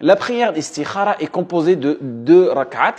La prière d'istikhara est composée de 2 rak'at,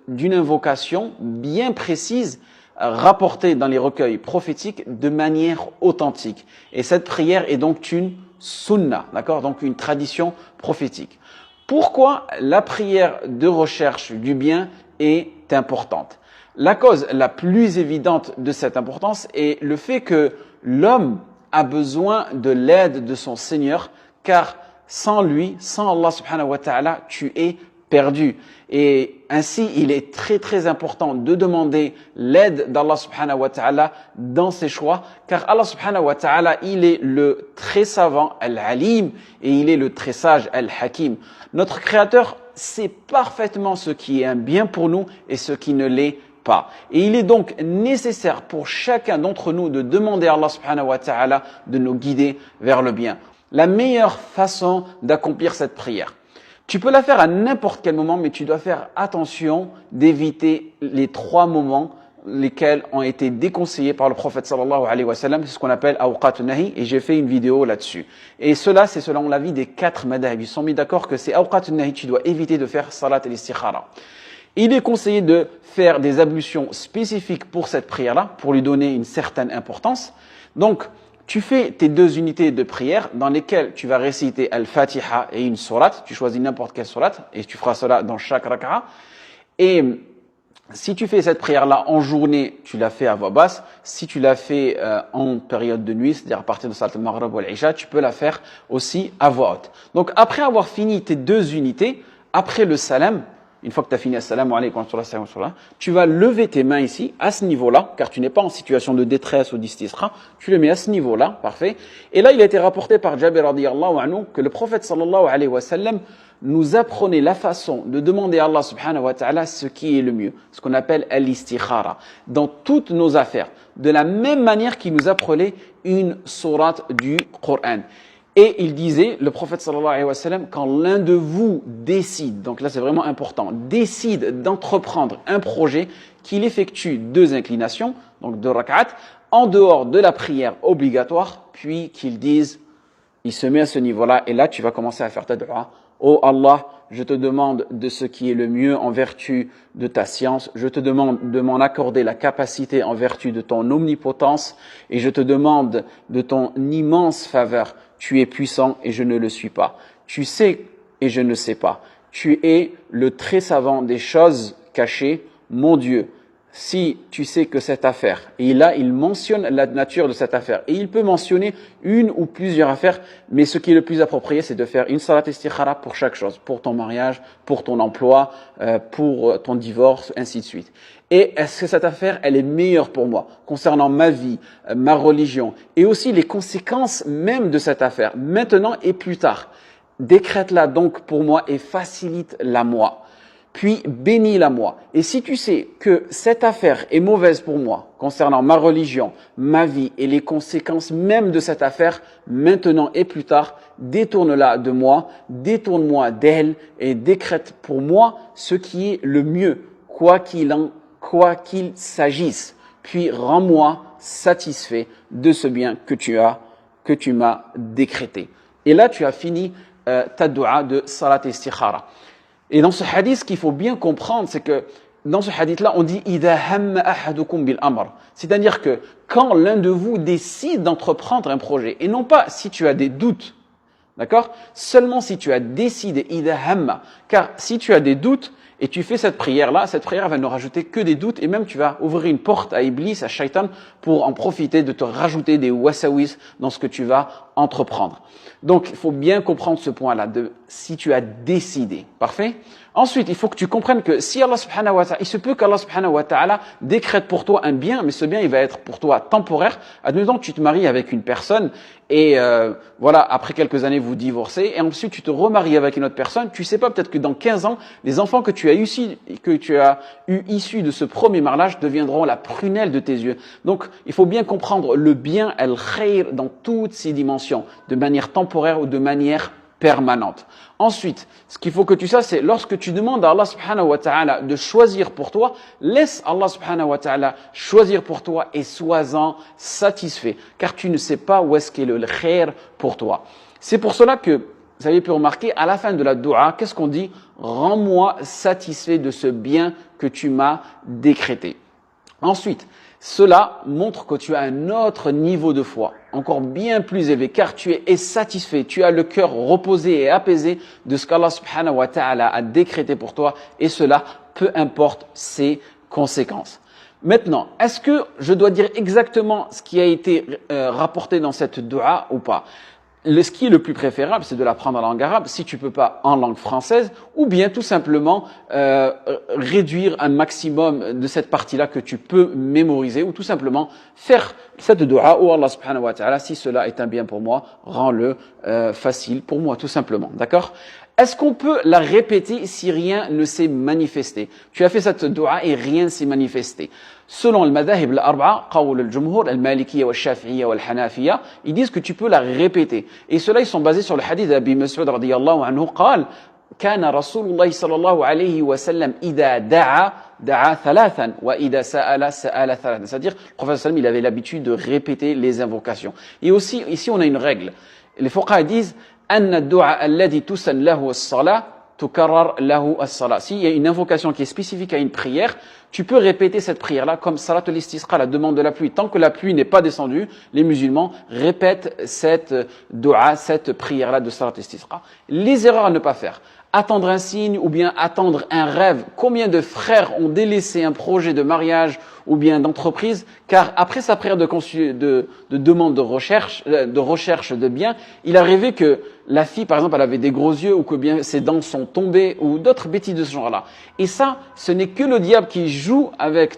d'une invocation bien précise, rapportée dans les recueils prophétiques de manière authentique. Et cette prière est donc une sunna, d'accord? Donc une tradition prophétique. Pourquoi la prière de recherche du bien est importante? La cause la plus évidente de cette importance est le fait que l'homme a besoin de l'aide de son Seigneur, car sans lui, sans Allah subhanahu wa ta'ala, tu es perdu. Et ainsi, il est très très important de demander l'aide d'Allah subhanahu wa ta'ala dans ses choix, car Allah subhanahu wa ta'ala, il est le très savant, al-alim, et il est le très sage, al-hakim. Notre Créateur sait parfaitement ce qui est un bien pour nous et ce qui ne l'est pas. Et il est donc nécessaire pour chacun d'entre nous de demander à Allah subhanahu wa ta'ala de nous guider vers le bien. La meilleure façon d'accomplir cette prière, tu peux la faire à n'importe quel moment, mais tu dois faire attention d'éviter les 3 moments lesquels ont été déconseillés par le prophète sallallahu alayhi wa sallam. C'est ce qu'on appelle awqat nahi, et j'ai fait une vidéo là-dessus. Et cela, c'est selon l'avis des 4 madhab. Ils sont mis d'accord que c'est awqat nahi, tu dois éviter de faire salat al-istikhara. Il est conseillé de faire des ablutions spécifiques pour cette prière-là, pour lui donner une certaine importance. Donc, tu fais tes 2 unités de prière dans lesquelles tu vas réciter Al-Fatiha et une sourate. Tu choisis n'importe quelle sourate et tu feras cela dans chaque raka'a. Et si tu fais cette prière-là en journée, tu la fais à voix basse. Si tu la fais en période de nuit, c'est-à-dire à partir de Salat al-Maghrib ou al-Isha, tu peux la faire aussi à voix haute. Donc, après avoir fini tes 2 unités, après le salam, une fois que tu as fini assalamu alaykum wa rahmatullah, tu vas lever tes mains ici, à ce niveau-là, car tu n'es pas en situation de détresse ou d'istisra, tu le mets à ce niveau-là, parfait. Et là, il a été rapporté par Jabir radiyallahu anhu que le prophète sallallahu alayhi wa sallam nous apprenait la façon de demander à Allah subhanahu wa ta'ala ce qui est le mieux, ce qu'on appelle al-istikhara, dans toutes nos affaires, de la même manière qu'il nous apprenait une sourate du Coran. Et il disait, le prophète sallallahu alayhi wa sallam, quand l'un de vous décide, donc là c'est vraiment important, décide d'entreprendre un projet, qu'il effectue 2 inclinations, donc 2 rak'at, en dehors de la prière obligatoire, puis qu'il dise, il se met à ce niveau-là, et là tu vas commencer à faire ta dua. Oh Allah, je te demande de ce qui est le mieux en vertu de ta science, je te demande de m'en accorder la capacité en vertu de ton omnipotence, et je te demande de ton immense faveur. Tu es puissant et je ne le suis pas. Tu sais et je ne sais pas. Tu es le très savant des choses cachées, mon Dieu. Si tu sais que cette affaire, et là il mentionne la nature de cette affaire, et il peut mentionner une ou plusieurs affaires, mais ce qui est le plus approprié, c'est de faire une salat istikhara pour chaque chose, pour ton mariage, pour ton emploi, pour ton divorce, ainsi de suite. Et est-ce que cette affaire, elle est meilleure pour moi, concernant ma vie, ma religion, et aussi les conséquences même de cette affaire, maintenant et plus tard. Décrète-la donc pour moi et facilite-la moi. Puis bénis-la moi. Et si tu sais que cette affaire est mauvaise pour moi, concernant ma religion, ma vie et les conséquences même de cette affaire, maintenant et plus tard, détourne-la de moi, détourne-moi d'elle et décrète pour moi ce qui est le mieux, quoi qu'il s'agisse. Puis rends-moi satisfait de ce bien que tu m'as décrété. Et là, tu as fini ta dua de salat istikhara. Et dans ce hadith, ce qu'il faut bien comprendre, c'est que dans ce hadith-là, on dit « Idha hamma ahadukum bil amr ». C'est-à-dire que quand l'un de vous décide d'entreprendre un projet, et non pas si tu as des doutes, d'accord? Seulement si tu as décidé « Idha hamma ». Car si tu as des doutes et tu fais cette prière-là va ne rajouter que des doutes, et même tu vas ouvrir une porte à Iblis, à Shaitan, pour en profiter de te rajouter des wasawis dans ce que tu vas entreprendre. Donc, il faut bien comprendre ce point-là, de si tu as décidé. Parfait? Ensuite, il faut que tu comprennes que si Allah subhanahu wa ta'ala, il se peut qu'Allah subhanahu wa ta'ala décrète pour toi un bien, mais ce bien, il va être pour toi temporaire. Admettons que tu te maries avec une personne et voilà, après quelques années, vous divorcez et ensuite tu te remaries avec une autre personne. Tu sais pas, peut-être que dans 15 ans, les enfants que tu as eu issus de ce premier mariage deviendront la prunelle de tes yeux. Donc, il faut bien comprendre le bien, al-khayr, dans toutes ses dimensions, de manière temporaire ou de manière permanente. Ensuite, ce qu'il faut que tu saches, c'est lorsque tu demandes à Allah subhanahu wa ta'ala de choisir pour toi, laisse Allah subhanahu wa ta'ala choisir pour toi et sois-en satisfait, car tu ne sais pas où est-ce qu'est le khair pour toi. C'est pour cela que vous avez pu remarquer, à la fin de la dua, qu'est-ce qu'on dit? Rends-moi satisfait de ce bien que tu m'as décrété. Ensuite, cela montre que tu as un autre niveau de foi, encore bien plus élevé, car tu es satisfait, tu as le cœur reposé et apaisé de ce qu'Allah subhanahu wa ta'ala a décrété pour toi, et cela, peu importe ses conséquences. Maintenant, est-ce que je dois dire exactement ce qui a été rapporté dans cette dua ou pas? Ce qui est le plus préférable, c'est de l'apprendre en langue arabe, si tu peux pas en langue française, ou bien tout simplement réduire un maximum de cette partie-là que tu peux mémoriser, ou tout simplement faire cette dua, oh Allah subhanahu wa ta'ala, si cela est un bien pour moi, rends-le facile pour moi, tout simplement. D'accord? Est-ce qu'on peut la répéter si rien ne s'est manifesté? Tu as fait cette dua et rien ne s'est manifesté. Selon le madhahib al-arba'a, qawl al-jumhur, al-malikiyya wa al-shafi'iyya wa al-hanafiyya, ils disent que tu peux la répéter. Et cela, ils sont basés sur le hadith d'Abi Mas'ud radiyallahu anhu, قال كان رسول الله صلى الله عليه وسلم إذا دعا ثلاثا وإذا سأل ثلاثا. C'est-à-dire, le prophète sallam, il avait l'habitude de répéter les invocations. Et aussi, ici, on a une règle. Les fuqaha disent أن الدعاء الذي تسن له الصلاة تكرر له الصلاة. S'il y a une invocation qui est spécifique à une prière, tu peux répéter cette prière-là comme salat al-istisqa, la demande de la pluie. Tant que la pluie n'est pas descendue, les musulmans répètent cette dua, cette prière-là de salat al-istisqa. Les erreurs à ne pas faire. Attendre un signe ou bien attendre un rêve. Combien de frères ont délaissé un projet de mariage ou bien d'entreprise, car après sa prière de demande de recherche de biens, il a rêvé que la fille, par exemple, elle avait des gros yeux ou que bien ses dents sont tombées ou d'autres bêtises de ce genre-là. Et ça, ce n'est que le diable qui joue avec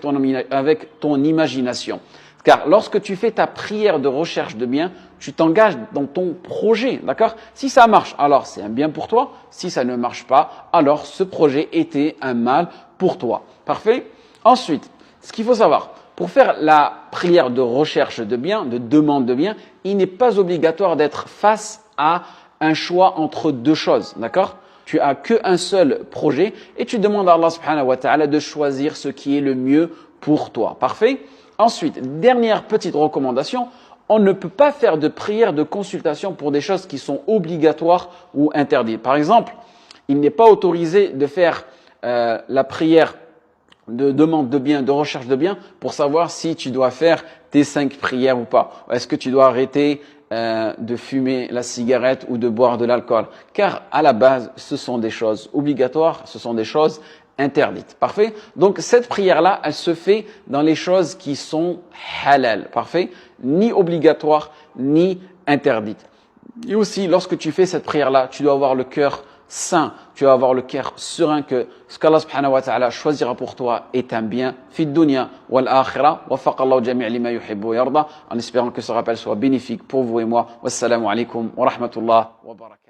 ton imagination. Car lorsque tu fais ta prière de recherche de biens, tu t'engages dans ton projet, d'accord? Si ça marche, alors c'est un bien pour toi. Si ça ne marche pas, alors ce projet était un mal pour toi. Parfait? Ensuite, ce qu'il faut savoir, pour faire la prière de recherche de biens, de demande de biens, il n'est pas obligatoire d'être face à un choix entre deux choses, d'accord? Tu as qu'un seul projet et tu demandes à Allah subhanahu wa ta'ala de choisir ce qui est le mieux pour toi. Parfait? Ensuite, dernière petite recommandation, on ne peut pas faire de prière de consultation pour des choses qui sont obligatoires ou interdites. Par exemple, il n'est pas autorisé de faire la prière de demande de biens, de recherche de biens, pour savoir si tu dois faire tes 5 prières ou pas. Est-ce que tu dois arrêter de fumer la cigarette ou de boire de l'alcool? Car à la base, ce sont des choses obligatoires, ce sont des choses interdites. Parfait? Donc cette prière-là, elle se fait dans les choses qui sont halal. Parfait? Ni obligatoires, ni interdites. Et aussi, lorsque tu fais cette prière-là, tu dois avoir le cœur sain, tu vas avoir le cœur serein que ce qu'Allah subhanahu wa ta'ala choisira pour toi est un bien fi dunya wal akhirah wa faqallahu jami' lima yuhibbu wa yarda, en espérant que ce rappel soit bénéfique pour vous et moi. Wassalamu alaikum wa rahmatullah wa barakatuh.